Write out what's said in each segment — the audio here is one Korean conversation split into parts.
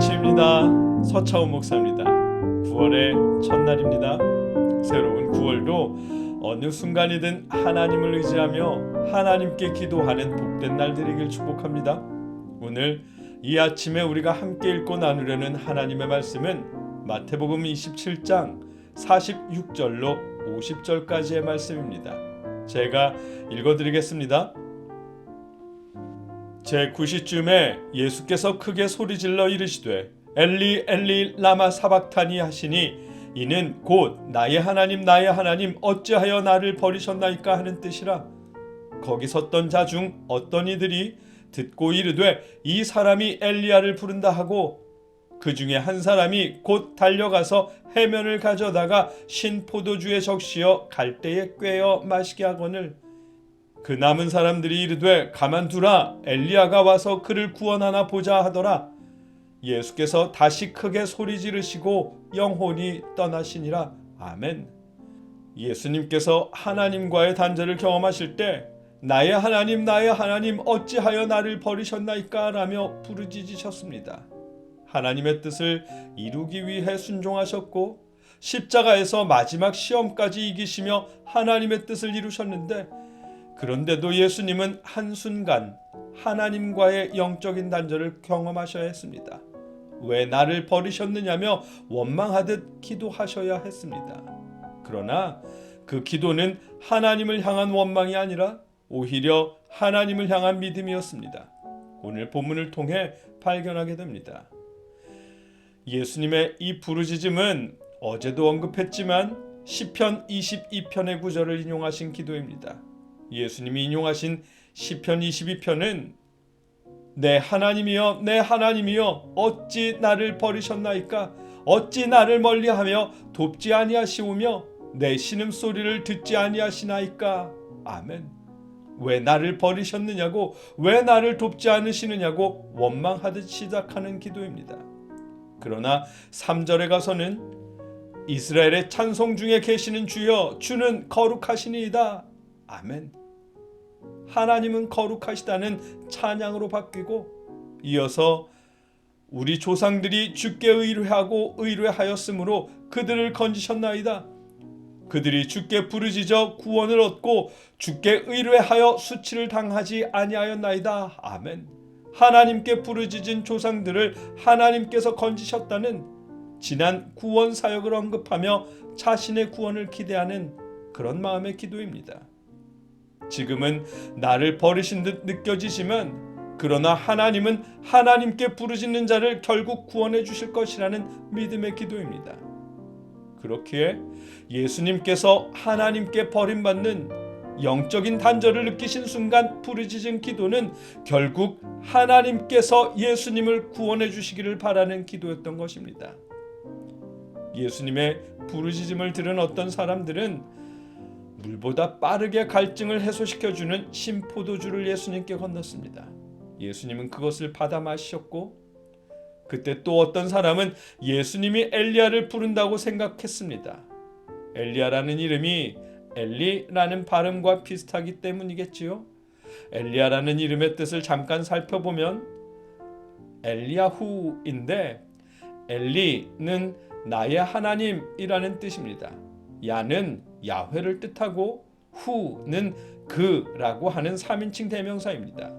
아침입니다. 서차원 목사입니다. 9월의 첫날입니다. 새로운 9월도 어느 순간이든 하나님을 의지하며 하나님께 기도하는 복된 날 되기를 축복합니다. 오늘 이 아침에 우리가 함께 읽고 나누려는 하나님의 말씀은 마태복음 27장 46절로 50절까지의 말씀입니다. 제가 읽어드리겠습니다. 제9시쯤에 예수께서 크게 소리질러 이르시되 엘리 엘리 라마 사박타니 하시니 이는 곧 나의 하나님 어찌하여 나를 버리셨나이까 하는 뜻이라. 거기 섰던 자 중 어떤 이들이 듣고 이르되 이 사람이 엘리야를 부른다 하고 그 중에 한 사람이 곧 달려가서 해면을 가져다가 신 포도주에 적시어 갈대에 꿰어 마시게 하거늘 그 남은 사람들이 이르되 가만두라 엘리야가 와서 그를 구원하나 보자 하더라. 예수께서 다시 크게 소리 지르시고 영혼이 떠나시니라. 아멘. 예수님께서 하나님과의 단절을 경험하실 때 나의 하나님 어찌하여 나를 버리셨나이까 라며 부르짖으셨습니다. 하나님의 뜻을 이루기 위해 순종하셨고 십자가에서 마지막 시험까지 이기시며 하나님의 뜻을 이루셨는데, 그런데도 예수님은 한순간 하나님과의 영적인 단절을 경험하셔야 했습니다. 왜 나를 버리셨느냐며 원망하듯 기도하셔야 했습니다. 그러나 그 기도는 하나님을 향한 원망이 아니라 오히려 하나님을 향한 믿음이었습니다. 오늘 본문을 통해 발견하게 됩니다. 예수님의 이 부르짖음은 어제도 언급했지만 시편 22편의 구절을 인용하신 기도입니다. 예수님이 인용하신 시편 22편은 내 하나님이여 내 하나님이여 어찌 나를 버리셨나이까 어찌 나를 멀리하며 돕지 아니하시오며 내 신음소리를 듣지 아니하시나이까. 아멘. 왜 나를 버리셨느냐고 왜 나를 돕지 않으시느냐고 원망하듯 시작하는 기도입니다. 그러나 3절에 가서는 이스라엘의 찬송 중에 계시는 주여 주는 거룩하시니이다. 아멘. 하나님은 거룩하시다는 찬양으로 바뀌고 이어서 우리 조상들이 주께 의뢰하였으므로 그들을 건지셨나이다. 그들이 주께 부르짖어 구원을 얻고 주께 의뢰하여 수치를 당하지 아니하였나이다. 아멘. 하나님께 부르짖은 조상들을 하나님께서 건지셨다는 지난 구원 사역을 언급하며 자신의 구원을 기대하는 그런 마음의 기도입니다. 지금은 나를 버리신 듯 느껴지지만 그러나 하나님은 하나님께 부르짖는 자를 결국 구원해 주실 것이라는 믿음의 기도입니다. 그렇기에 예수님께서 하나님께 버림받는 영적인 단절을 느끼신 순간 부르짖은 기도는 결국 하나님께서 예수님을 구원해 주시기를 바라는 기도였던 것입니다. 예수님의 부르짖음을 들은 어떤 사람들은 물보다 빠르게 갈증을 해소시켜주는 신포도주를 예수님께 건넜습니다. 예수님은 그것을 받아 마셨고 그때 또 어떤 사람은 예수님이 엘리야를 부른다고 생각했습니다. 엘리야라는 이름이 엘리라는 발음과 비슷하기 때문이겠지요. 엘리야라는 이름의 뜻을 잠깐 살펴보면 엘리야후인데 엘리는 나의 하나님이라는 뜻입니다. 야는 야훼를 뜻하고 후는 그라고 하는 3인칭 대명사입니다.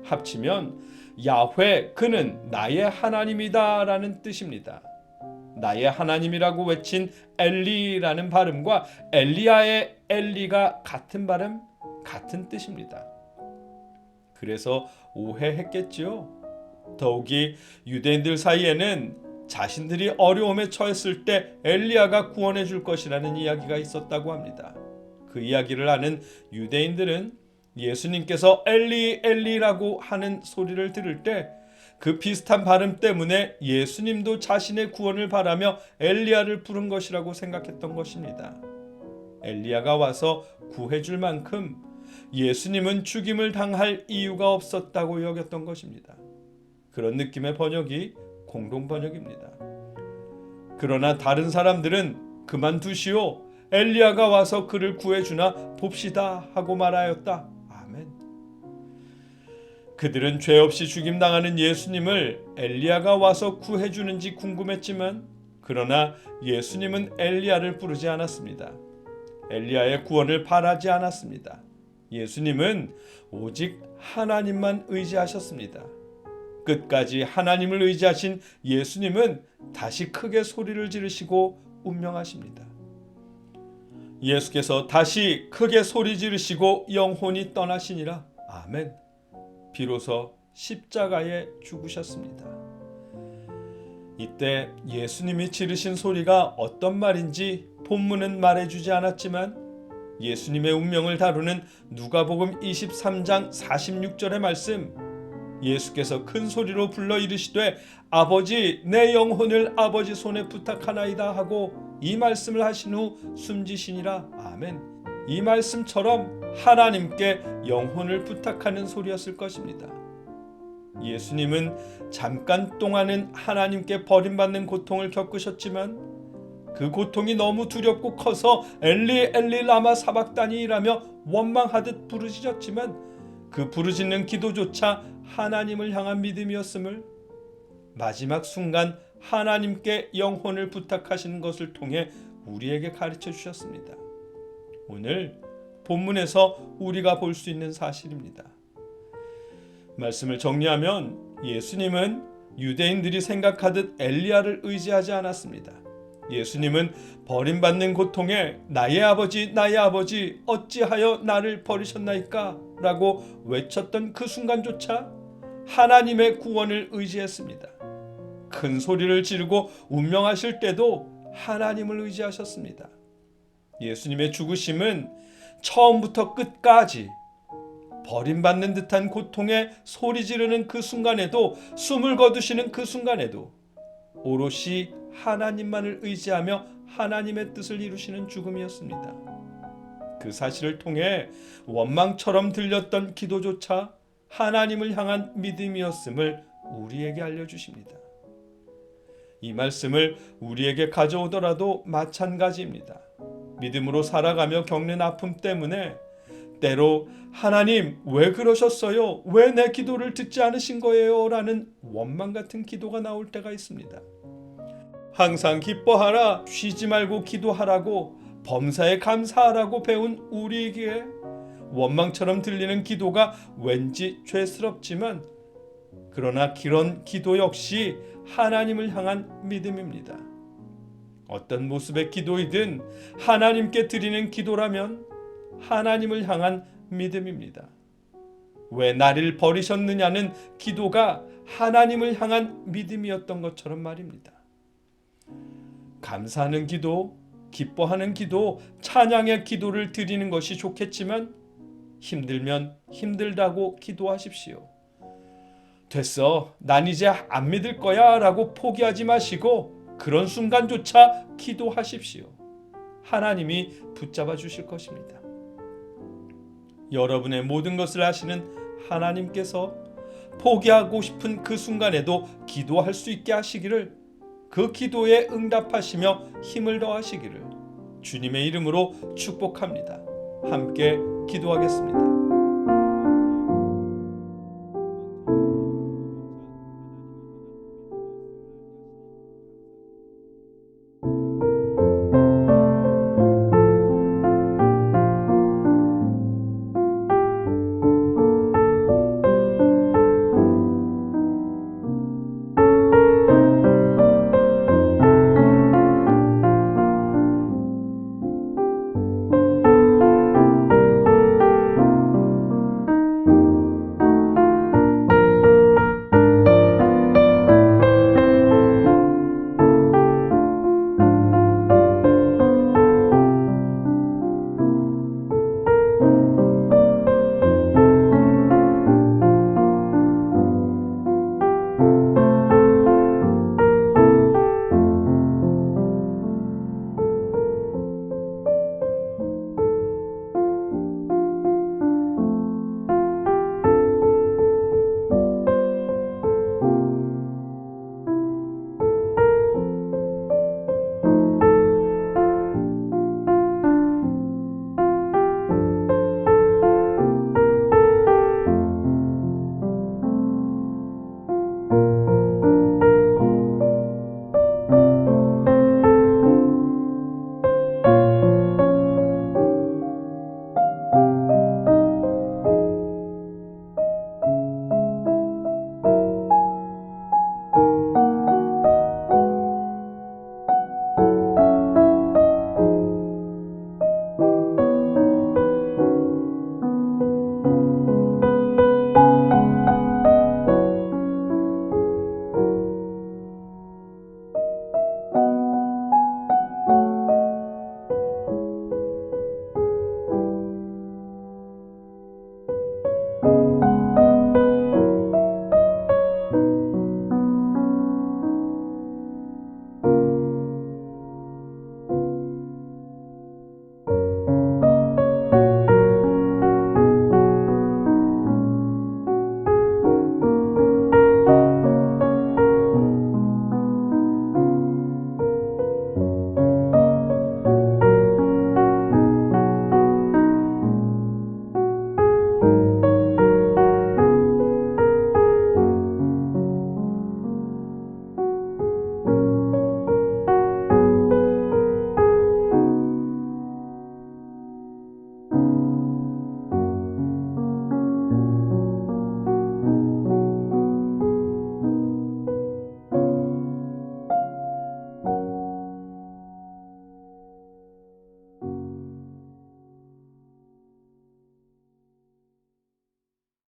합치면 야훼 그는 나의 하나님이다 라는 뜻입니다. 나의 하나님이라고 외친 엘리라는 발음과 엘리야의 엘리가 같은 발음, 같은 뜻입니다. 그래서 오해했겠지요. 더욱이 유대인들 사이에는 자신들이 어려움에 처했을 때 엘리야가 구원해 줄 것이라는 이야기가 있었다고 합니다. 그 이야기를 아는 유대인들은 예수님께서 엘리 엘리라고 하는 소리를 들을 때 그 비슷한 발음 때문에 예수님도 자신의 구원을 바라며 엘리야를 부른 것이라고 생각했던 것입니다. 엘리야가 와서 구해줄 만큼 예수님은 죽임을 당할 이유가 없었다고 여겼던 것입니다. 그런 느낌의 번역이 공동 번역입니다. 그러나 다른 사람들은 그만두시오. 엘리야가 와서 그를 구해주나 봅시다 하고 말하였다. 아멘. 그들은 죄 없이 죽임당하는 예수님을 엘리야가 와서 구해주는지 궁금했지만 그러나 예수님은 엘리야를 부르지 않았습니다. 엘리야의 구원을 바라지 않았습니다. 예수님은 오직 하나님만 의지하셨습니다. 끝까지 하나님을 의지하신 예수님은 다시 크게 소리를 지르시고 운명하십니다. 예수께서 다시 크게 소리 지르시고 영혼이 떠나시니라. 아멘. 비로소 십자가에 죽으셨습니다. 이때 예수님이 지르신 소리가 어떤 말인지 본문은 말해주지 않았지만 예수님의 운명을 다루는 누가복음 23장 46절의 말씀, 예수께서 큰 소리로 불러 이르시되 아버지 내 영혼을 아버지 손에 부탁하나이다 하고 이 말씀을 하신 후 숨지시니라. 아멘. 이 말씀처럼 하나님께 영혼을 부탁하는 소리였을 것입니다. 예수님은 잠깐 동안은 하나님께 버림받는 고통을 겪으셨지만 그 고통이 너무 두렵고 커서 엘리 엘리 라마 사박다니라며 원망하듯 부르짖었지만 그 부르짖는 기도조차 하나님을 향한 믿음이었음을 마지막 순간 하나님께 영혼을 부탁하시는 것을 통해 우리에게 가르쳐 주셨습니다. 오늘 본문에서 우리가 볼 수 있는 사실입니다. 말씀을 정리하면 예수님은 유대인들이 생각하듯 엘리야를 의지하지 않았습니다. 예수님은 버림받는 고통에 나의 아버지 어찌하여 나를 버리셨나이까 라고 외쳤던 그 순간조차 하나님의 구원을 의지했습니다. 큰 소리를 지르고 운명하실 때도 하나님을 의지하셨습니다. 예수님의 죽으심은 처음부터 끝까지 버림받는 듯한 고통에 소리 지르는 그 순간에도, 숨을 거두시는 그 순간에도 오롯이 하나님만을 의지하며 하나님의 뜻을 이루시는 죽음이었습니다. 그 사실을 통해 원망처럼 들렸던 기도조차 하나님을 향한 믿음이었음을 우리에게 알려주십니다. 이 말씀을 우리에게 가져오더라도 마찬가지입니다. 믿음으로 살아가며 겪는 아픔 때문에 때로 하나님 왜 그러셨어요? 왜 내 기도를 듣지 않으신 거예요? 라는 원망 같은 기도가 나올 때가 있습니다. 항상 기뻐하라, 쉬지 말고 기도하라고, 범사에 감사하라고 배운 우리에게 원망처럼 들리는 기도가 왠지 죄스럽지만 그러나 그런 기도 역시 하나님을 향한 믿음입니다. 어떤 모습의 기도이든 하나님께 드리는 기도라면 하나님을 향한 믿음입니다. 왜 나를 버리셨느냐는 기도가 하나님을 향한 믿음이었던 것처럼 말입니다. 감사하는 기도, 기뻐하는 기도, 찬양의 기도를 드리는 것이 좋겠지만 힘들면 힘들다고 기도하십시오. 됐어, 난 이제 안 믿을 거야 라고 포기하지 마시고 그런 순간조차 기도하십시오. 하나님이 붙잡아 주실 것입니다. 여러분의 모든 것을 아시는 하나님께서 포기하고 싶은 그 순간에도 기도할 수 있게 하시기를, 그 기도에 응답하시며 힘을 더하시기를 주님의 이름으로 축복합니다. 함께 기도하겠습니다.